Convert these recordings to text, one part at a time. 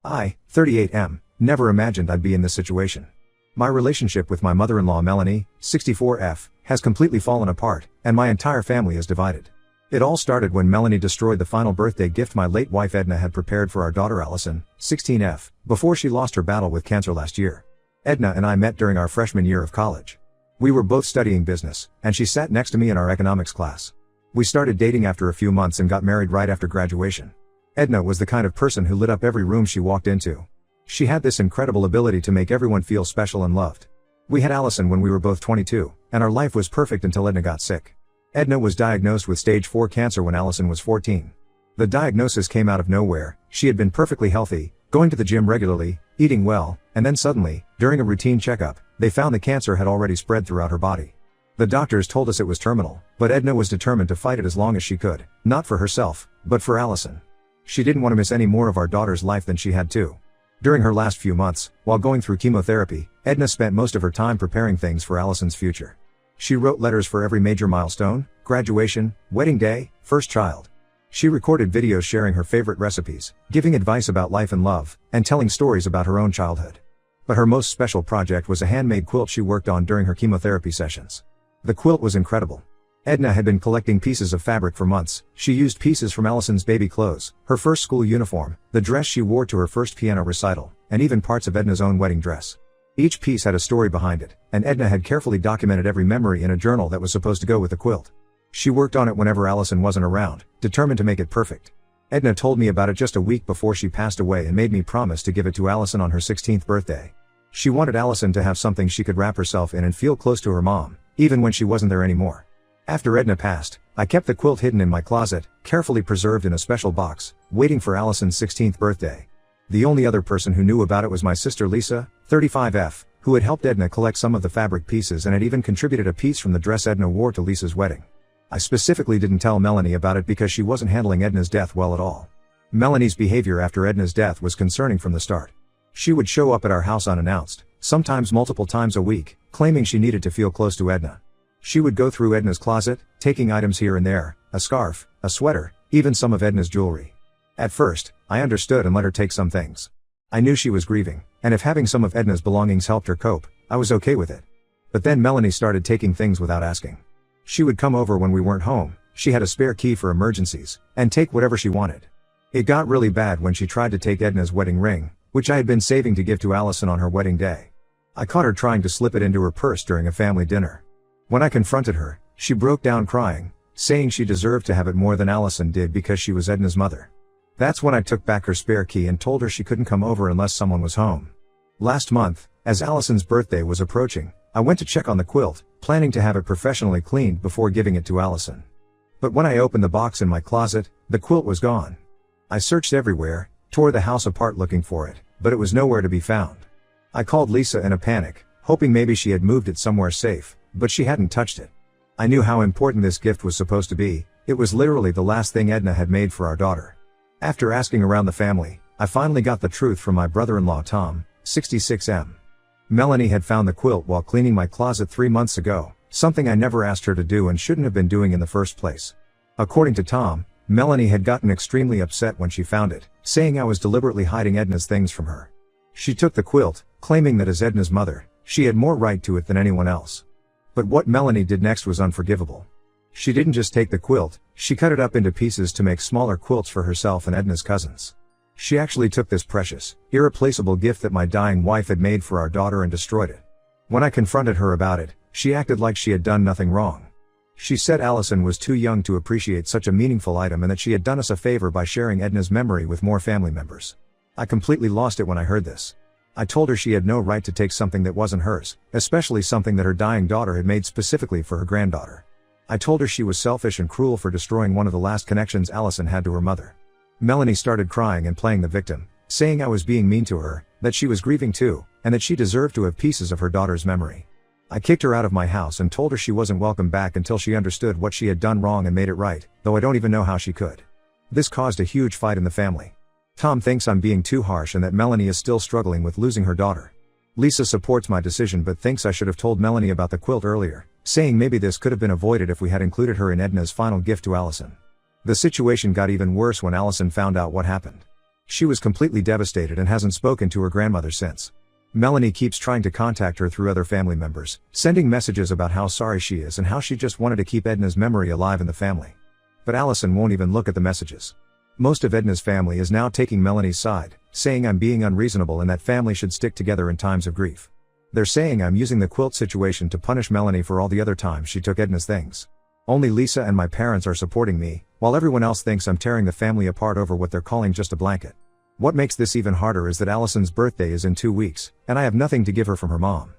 I, 38M, never imagined I'd be in this situation. My relationship with my mother-in-law Melanie, 64F, has completely fallen apart, and my entire family is divided. It all started when Melanie destroyed the final birthday gift my late wife Edna had prepared for our daughter Allison, 16F, before she lost her battle with cancer last year. Edna and I met during our freshman year of college. We were both studying business, and she sat next to me in our economics class. We started dating after a few months and got married right after graduation. Edna was the kind of person who lit up every room she walked into. She had this incredible ability to make everyone feel special and loved. We had Allison when we were both 22, and our life was perfect until Edna got sick. Edna was diagnosed with stage 4 cancer when Allison was 14. The diagnosis came out of nowhere. She had been perfectly healthy, going to the gym regularly, eating well, and then suddenly, during a routine checkup, they found the cancer had already spread throughout her body. The doctors told us it was terminal, but Edna was determined to fight it as long as she could, not for herself, but for Allison. She didn't want to miss any more of our daughter's life than she had to. During her last few months, while going through chemotherapy, Edna spent most of her time preparing things for Allison's future. She wrote letters for every major milestone: graduation, wedding day, first child. She recorded videos sharing her favorite recipes, giving advice about life and love, and telling stories about her own childhood. But her most special project was a handmade quilt she worked on during her chemotherapy sessions. The quilt was incredible. Edna had been collecting pieces of fabric for months. She used pieces from Allison's baby clothes, her first school uniform, the dress she wore to her first piano recital, and even parts of Edna's own wedding dress. Each piece had a story behind it, and Edna had carefully documented every memory in a journal that was supposed to go with the quilt. She worked on it whenever Allison wasn't around, determined to make it perfect. Edna told me about it just a week before she passed away and made me promise to give it to Allison on her 16th birthday. She wanted Allison to have something she could wrap herself in and feel close to her mom, even when she wasn't there anymore. After Edna passed, I kept the quilt hidden in my closet, carefully preserved in a special box, waiting for Allison's 16th birthday. The only other person who knew about it was my sister Lisa, 35F, who had helped Edna collect some of the fabric pieces and had even contributed a piece from the dress Edna wore to Lisa's wedding. I specifically didn't tell Melanie about it because she wasn't handling Edna's death well at all. Melanie's behavior after Edna's death was concerning from the start. She would show up at our house unannounced, sometimes multiple times a week, claiming she needed to feel close to Edna. She would go through Edna's closet, taking items here and there, a scarf, a sweater, even some of Edna's jewelry. At first, I understood and let her take some things. I knew she was grieving, and if having some of Edna's belongings helped her cope, I was okay with it. But then Melanie started taking things without asking. She would come over when we weren't home, she had a spare key for emergencies, and take whatever she wanted. It got really bad when she tried to take Edna's wedding ring, which I had been saving to give to Allison on her wedding day. I caught her trying to slip it into her purse during a family dinner. When I confronted her, she broke down crying, saying she deserved to have it more than Allison did because she was Edna's mother. That's when I took back her spare key and told her she couldn't come over unless someone was home. Last month, as Allison's birthday was approaching, I went to check on the quilt, planning to have it professionally cleaned before giving it to Allison. But when I opened the box in my closet, the quilt was gone. I searched everywhere, tore the house apart looking for it, but it was nowhere to be found. I called Lisa in a panic, hoping maybe she had moved it somewhere safe, but she hadn't touched it. I knew how important this gift was supposed to be. It was literally the last thing Edna had made for our daughter. After asking around the family, I finally got the truth from my brother-in-law Tom, 66M. Melanie had found the quilt while cleaning my closet 3 months ago, something I never asked her to do and shouldn't have been doing in the first place. According to Tom, Melanie had gotten extremely upset when she found it, saying I was deliberately hiding Edna's things from her. She took the quilt, claiming that as Edna's mother, she had more right to it than anyone else. But what Melanie did next was unforgivable. She didn't just take the quilt, she cut it up into pieces to make smaller quilts for herself and Edna's cousins. She actually took this precious, irreplaceable gift that my dying wife had made for our daughter and destroyed it. When I confronted her about it, she acted like she had done nothing wrong. She said Allison was too young to appreciate such a meaningful item and that she had done us a favor by sharing Edna's memory with more family members. I completely lost it when I heard this. I told her she had no right to take something that wasn't hers, especially something that her dying daughter had made specifically for her granddaughter. I told her she was selfish and cruel for destroying one of the last connections Allison had to her mother. Melanie started crying and playing the victim, saying I was being mean to her, that she was grieving too, and that she deserved to have pieces of her daughter's memory. I kicked her out of my house and told her she wasn't welcome back until she understood what she had done wrong and made it right, though I don't even know how she could. This caused a huge fight in the family. Tom thinks I'm being too harsh and that Melanie is still struggling with losing her daughter. Lisa supports my decision but thinks I should have told Melanie about the quilt earlier, saying maybe this could have been avoided if we had included her in Edna's final gift to Allison. The situation got even worse when Allison found out what happened. She was completely devastated and hasn't spoken to her grandmother since. Melanie keeps trying to contact her through other family members, sending messages about how sorry she is and how she just wanted to keep Edna's memory alive in the family. But Allison won't even look at the messages. Most of Edna's family is now taking Melanie's side, saying I'm being unreasonable and that family should stick together in times of grief. They're saying I'm using the quilt situation to punish Melanie for all the other times she took Edna's things. Only Lisa and my parents are supporting me, while everyone else thinks I'm tearing the family apart over what they're calling just a blanket. What makes this even harder is that Allison's birthday is in 2 weeks, and I have nothing to give her from her mom.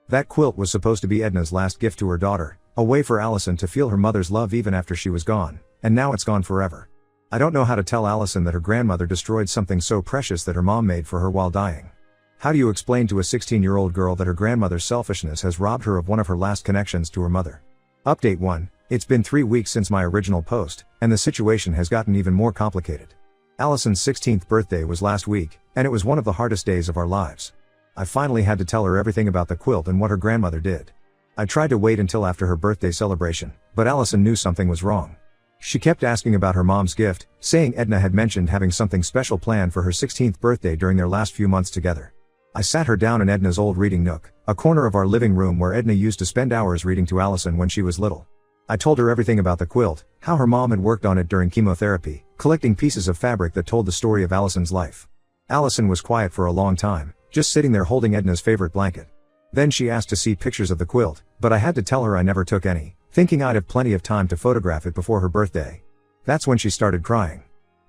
That quilt was supposed to be Edna's last gift to her daughter, a way for Allison to feel her mother's love even after she was gone, and now it's gone forever. I don't know how to tell Allison that her grandmother destroyed something so precious that her mom made for her while dying. How do you explain to a 16-year-old girl that her grandmother's selfishness has robbed her of one of her last connections to her mother? Update 1. It's been 3 weeks since my original post, and the situation has gotten even more complicated. Allison's 16th birthday was last week, and it was one of the hardest days of our lives. I finally had to tell her everything about the quilt and what her grandmother did. I tried to wait until after her birthday celebration, but Allison knew something was wrong. She kept asking about her mom's gift, saying Edna had mentioned having something special planned for her 16th birthday during their last few months together. I sat her down in Edna's old reading nook, a corner of our living room where Edna used to spend hours reading to Allison when she was little. I told her everything about the quilt, how her mom had worked on it during chemotherapy, collecting pieces of fabric that told the story of Allison's life. Allison was quiet for a long time, just sitting there holding Edna's favorite blanket. Then she asked to see pictures of the quilt, but I had to tell her I never took any, thinking I'd have plenty of time to photograph it before her birthday. That's when she started crying.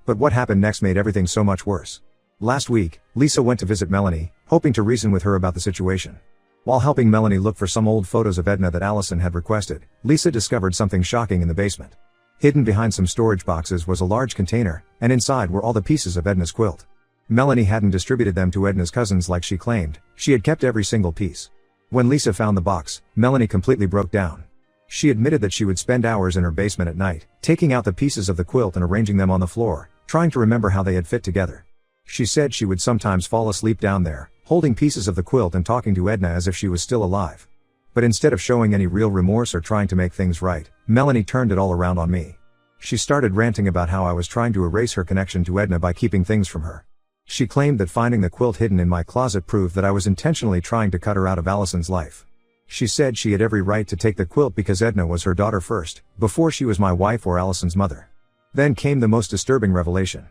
But what happened next made everything so much worse. Last week, Lisa went to visit Melanie, hoping to reason with her about the situation. While helping Melanie look for some old photos of Edna that Allison had requested, Lisa discovered something shocking in the basement. Hidden behind some storage boxes was a large container, and inside were all the pieces of Edna's quilt. Melanie hadn't distributed them to Edna's cousins like she claimed, she had kept every single piece. When Lisa found the box, Melanie completely broke down. She admitted that she would spend hours in her basement at night, taking out the pieces of the quilt and arranging them on the floor, trying to remember how they had fit together. She said she would sometimes fall asleep down there, holding pieces of the quilt and talking to Edna as if she was still alive. But instead of showing any real remorse or trying to make things right, Melanie turned it all around on me. She started ranting about how I was trying to erase her connection to Edna by keeping things from her. She claimed that finding the quilt hidden in my closet proved that I was intentionally trying to cut her out of Allison's life. She said she had every right to take the quilt because Edna was her daughter first, before she was my wife or Allison's mother. Then came the most disturbing revelation.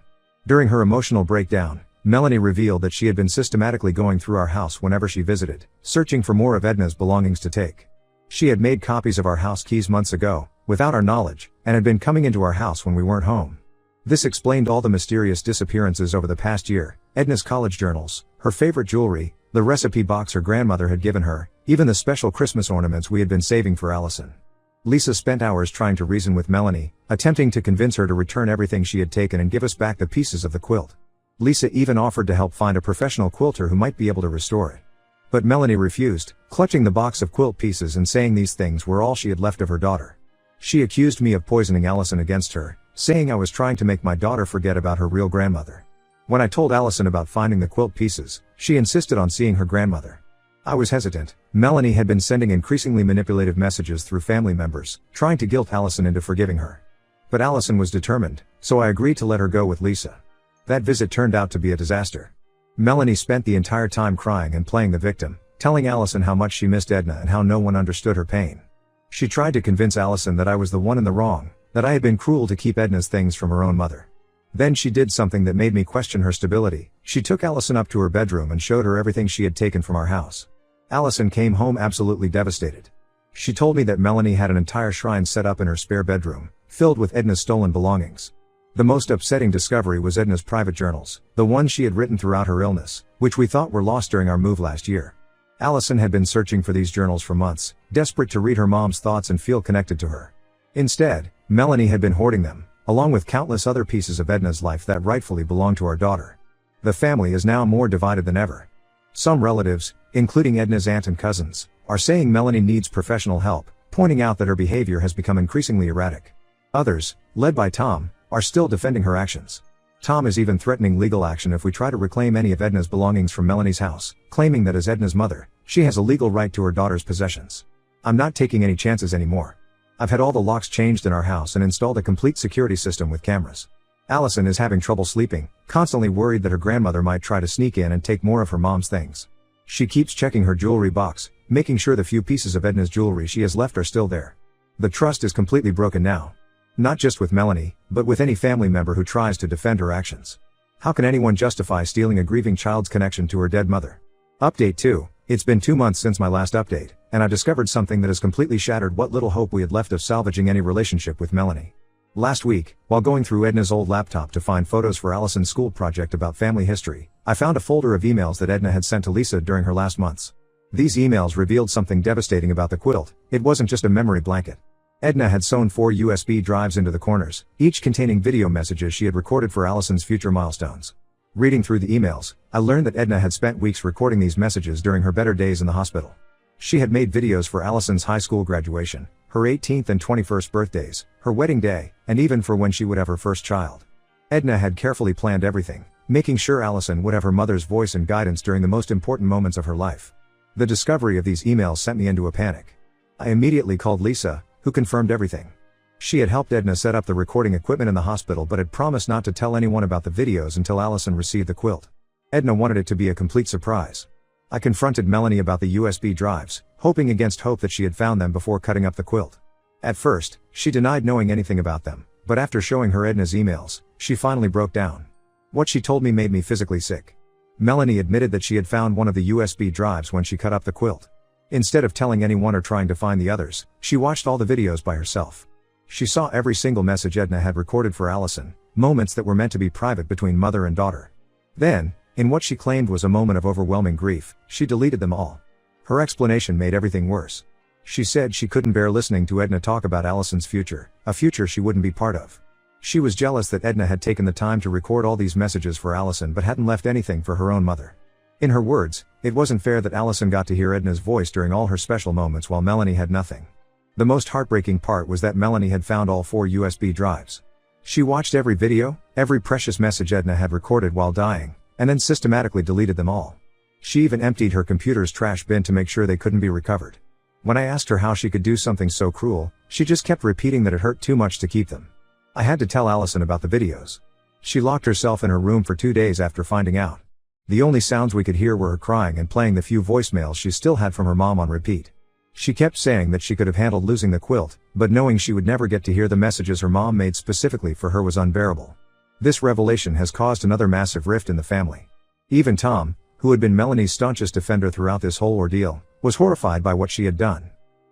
During her emotional breakdown, Melanie revealed that she had been systematically going through our house whenever she visited, searching for more of Edna's belongings to take. She had made copies of our house keys months ago, without our knowledge, and had been coming into our house when we weren't home. This explained all the mysterious disappearances over the past year, Edna's college journals, her favorite jewelry, the recipe box her grandmother had given her, even the special Christmas ornaments we had been saving for Allison. Lisa spent hours trying to reason with Melanie, attempting to convince her to return everything she had taken and give us back the pieces of the quilt. Lisa even offered to help find a professional quilter who might be able to restore it. But Melanie refused, clutching the box of quilt pieces and saying these things were all she had left of her daughter. She accused me of poisoning Allison against her, saying I was trying to make my daughter forget about her real grandmother. When I told Allison about finding the quilt pieces, she insisted on seeing her grandmother. I was hesitant. Melanie had been sending increasingly manipulative messages through family members, trying to guilt Allison into forgiving her. But Allison was determined, so I agreed to let her go with Lisa. That visit turned out to be a disaster. Melanie spent the entire time crying and playing the victim, telling Allison how much she missed Edna and how no one understood her pain. She tried to convince Allison that I was the one in the wrong, that I had been cruel to keep Edna's things from her own mother. Then she did something that made me question her stability. She took Allison up to her bedroom and showed her everything she had taken from our house. Allison came home absolutely devastated. She told me that Melanie had an entire shrine set up in her spare bedroom, filled with Edna's stolen belongings. The most upsetting discovery was Edna's private journals, the ones she had written throughout her illness, which we thought were lost during our move last year. Allison had been searching for these journals for months, desperate to read her mom's thoughts and feel connected to her. Instead, Melanie had been hoarding them, along with countless other pieces of Edna's life that rightfully belonged to our daughter. The family is now more divided than ever. Some relatives, including Edna's aunt and cousins, are saying Melanie needs professional help, pointing out that her behavior has become increasingly erratic. Others, led by Tom, are still defending her actions. Tom is even threatening legal action if we try to reclaim any of Edna's belongings from Melanie's house, claiming that as Edna's mother, she has a legal right to her daughter's possessions. I'm not taking any chances anymore. I've had all the locks changed in our house and installed a complete security system with cameras. Allison is having trouble sleeping, constantly worried that her grandmother might try to sneak in and take more of her mom's things. She keeps checking her jewelry box, making sure the few pieces of Edna's jewelry she has left are still there. The trust is completely broken now. Not just with Melanie, but with any family member who tries to defend her actions. How can anyone justify stealing a grieving child's connection to her dead mother? Update 2. It's been 2 months since my last update, and I discovered something that has completely shattered what little hope we had left of salvaging any relationship with Melanie. Last week, while going through Edna's old laptop to find photos for Allison's school project about family history, I found a folder of emails that Edna had sent to Lisa during her last months. These emails revealed something devastating about the quilt. It wasn't just a memory blanket. Edna had sewn 4 USB drives into the corners, each containing video messages she had recorded for Allison's future milestones. Reading through the emails, I learned that Edna had spent weeks recording these messages during her better days in the hospital. She had made videos for Allison's high school graduation, her 18th and 21st birthdays, her wedding day, and even for when she would have her first child. Edna had carefully planned everything, making sure Allison would have her mother's voice and guidance during the most important moments of her life. The discovery of these emails sent me into a panic. I immediately called Lisa, who confirmed everything. She had helped Edna set up the recording equipment in the hospital but had promised not to tell anyone about the videos until Allison received the quilt. Edna wanted it to be a complete surprise. I confronted Melanie about the USB drives, hoping against hope that she had found them before cutting up the quilt. At first, she denied knowing anything about them, but after showing her Edna's emails, she finally broke down. What she told me made me physically sick. Melanie admitted that she had found one of the USB drives when she cut up the quilt. Instead of telling anyone or trying to find the others, she watched all the videos by herself. She saw every single message Edna had recorded for Allison, moments that were meant to be private between mother and daughter. Then, in what she claimed was a moment of overwhelming grief, she deleted them all. Her explanation made everything worse. She said she couldn't bear listening to Edna talk about Allison's future, a future she wouldn't be part of. She was jealous that Edna had taken the time to record all these messages for Allison but hadn't left anything for her own mother. In her words, it wasn't fair that Allison got to hear Edna's voice during all her special moments while Melanie had nothing. The most heartbreaking part was that Melanie had found all 4 USB drives. She watched every video, every precious message Edna had recorded while dying, and then systematically deleted them all. She even emptied her computer's trash bin to make sure they couldn't be recovered. When I asked her how she could do something so cruel, she just kept repeating that it hurt too much to keep them. I had to tell Allison about the videos. She locked herself in her room for 2 days after finding out. The only sounds we could hear were her crying and playing the few voicemails she still had from her mom on repeat. She kept saying that she could have handled losing the quilt, but knowing she would never get to hear the messages her mom made specifically for her was unbearable. This revelation has caused another massive rift in the family. Even Tom, who had been Melanie's staunchest defender throughout this whole ordeal, was horrified by what she had done.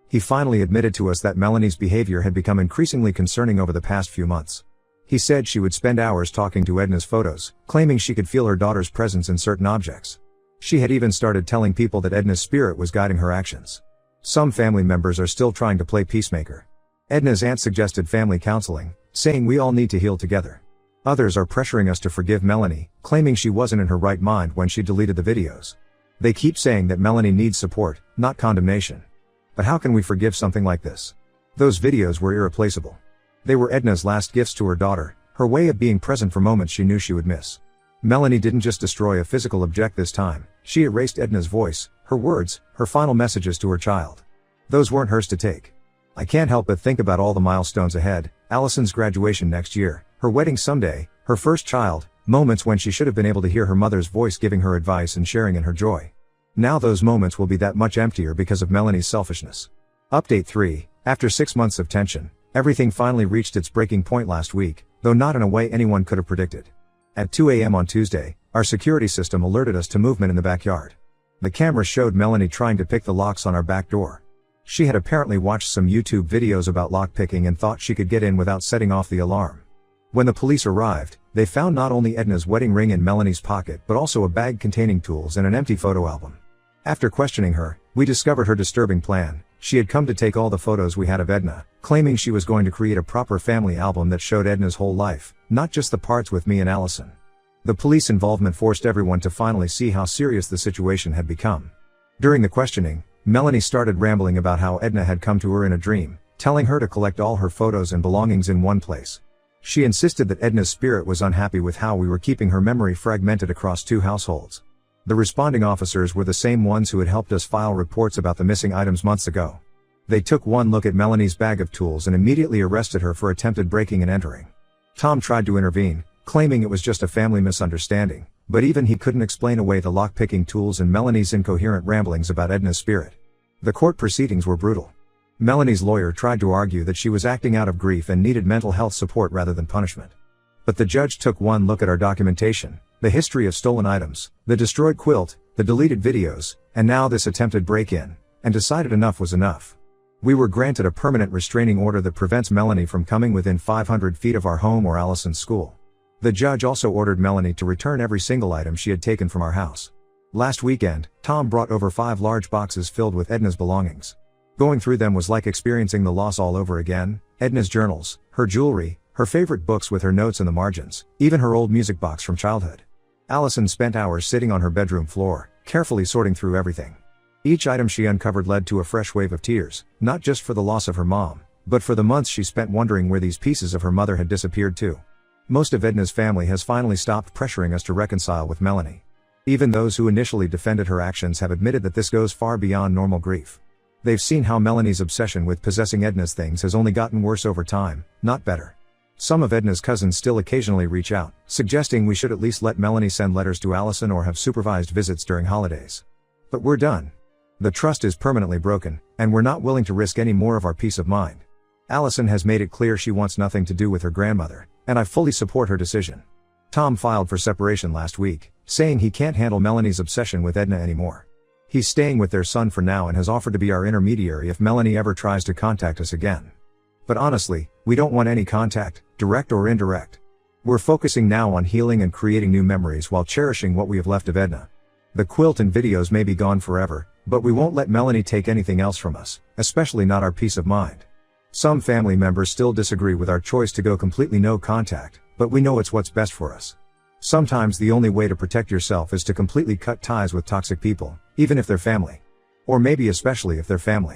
He finally admitted to us that Melanie's behavior had become increasingly concerning over the past few months. He said she would spend hours talking to Edna's photos, claiming she could feel her daughter's presence in certain objects. She had even started telling people that Edna's spirit was guiding her actions. Some family members are still trying to play peacemaker. Edna's aunt suggested family counseling, saying we all need to heal together. Others are pressuring us to forgive Melanie, claiming she wasn't in her right mind when she deleted the videos. They keep saying that Melanie needs support, not condemnation. But how can we forgive something like this? Those videos were irreplaceable. They were Edna's last gifts to her daughter, her way of being present for moments she knew she would miss. Melanie didn't just destroy a physical object this time, she erased Edna's voice, her words, her final messages to her child. Those weren't hers to take. I can't help but think about all the milestones ahead, Allison's graduation next year, her wedding someday, her first child, moments when she should have been able to hear her mother's voice giving her advice and sharing in her joy. Now those moments will be that much emptier because of Melanie's selfishness. Update 3. After 6 months of tension, everything finally reached its breaking point last week, though not in a way anyone could have predicted. At 2 a.m. on Tuesday, our security system alerted us to movement in the backyard. The camera showed Melanie trying to pick the locks on our back door. She had apparently watched some YouTube videos about lockpicking and thought she could get in without setting off the alarm. When the police arrived, they found not only Edna's wedding ring in Melanie's pocket but also a bag containing tools and an empty photo album. After questioning her, we discovered her disturbing plan. She had come to take all the photos we had of Edna, claiming she was going to create a proper family album that showed Edna's whole life, not just the parts with me and Allison. The police involvement forced everyone to finally see how serious the situation had become. During the questioning, Melanie started rambling about how Edna had come to her in a dream, telling her to collect all her photos and belongings in one place. She insisted that Edna's spirit was unhappy with how we were keeping her memory fragmented across 2 households. The responding officers were the same ones who had helped us file reports about the missing items months ago. They took one look at Melanie's bag of tools and immediately arrested her for attempted breaking and entering. Tom tried to intervene, claiming it was just a family misunderstanding, but even he couldn't explain away the lock-picking tools and Melanie's incoherent ramblings about Edna's spirit. The court proceedings were brutal. Melanie's lawyer tried to argue that she was acting out of grief and needed mental health support rather than punishment. But the judge took one look at our documentation, the history of stolen items, the destroyed quilt, the deleted videos, and now this attempted break-in, and decided enough was enough. We were granted a permanent restraining order that prevents Melanie from coming within 500 feet of our home or Allison's school. The judge also ordered Melanie to return every single item she had taken from our house. Last weekend, Tom brought over 5 large boxes filled with Edna's belongings. Going through them was like experiencing the loss all over again: Edna's journals, her jewelry, her favorite books with her notes in the margins, even her old music box from childhood. Allison spent hours sitting on her bedroom floor, carefully sorting through everything. Each item she uncovered led to a fresh wave of tears, not just for the loss of her mom, but for the months she spent wondering where these pieces of her mother had disappeared to. Most of Edna's family has finally stopped pressuring us to reconcile with Melanie. Even those who initially defended her actions have admitted that this goes far beyond normal grief. They've seen how Melanie's obsession with possessing Edna's things has only gotten worse over time, not better. Some of Edna's cousins still occasionally reach out, suggesting we should at least let Melanie send letters to Allison or have supervised visits during holidays. But we're done. The trust is permanently broken, and we're not willing to risk any more of our peace of mind. Allison has made it clear she wants nothing to do with her grandmother, and I fully support her decision. Tom filed for separation last week, saying he can't handle Melanie's obsession with Edna anymore. He's staying with their son for now and has offered to be our intermediary if Melanie ever tries to contact us again. But honestly, we don't want any contact, direct or indirect. We're focusing now on healing and creating new memories while cherishing what we have left of Edna. The quilt and videos may be gone forever, but we won't let Melanie take anything else from us, especially not our peace of mind. Some family members still disagree with our choice to go completely no contact, but we know it's what's best for us. Sometimes the only way to protect yourself is to completely cut ties with toxic people, even if they're family. Or maybe especially if they're family.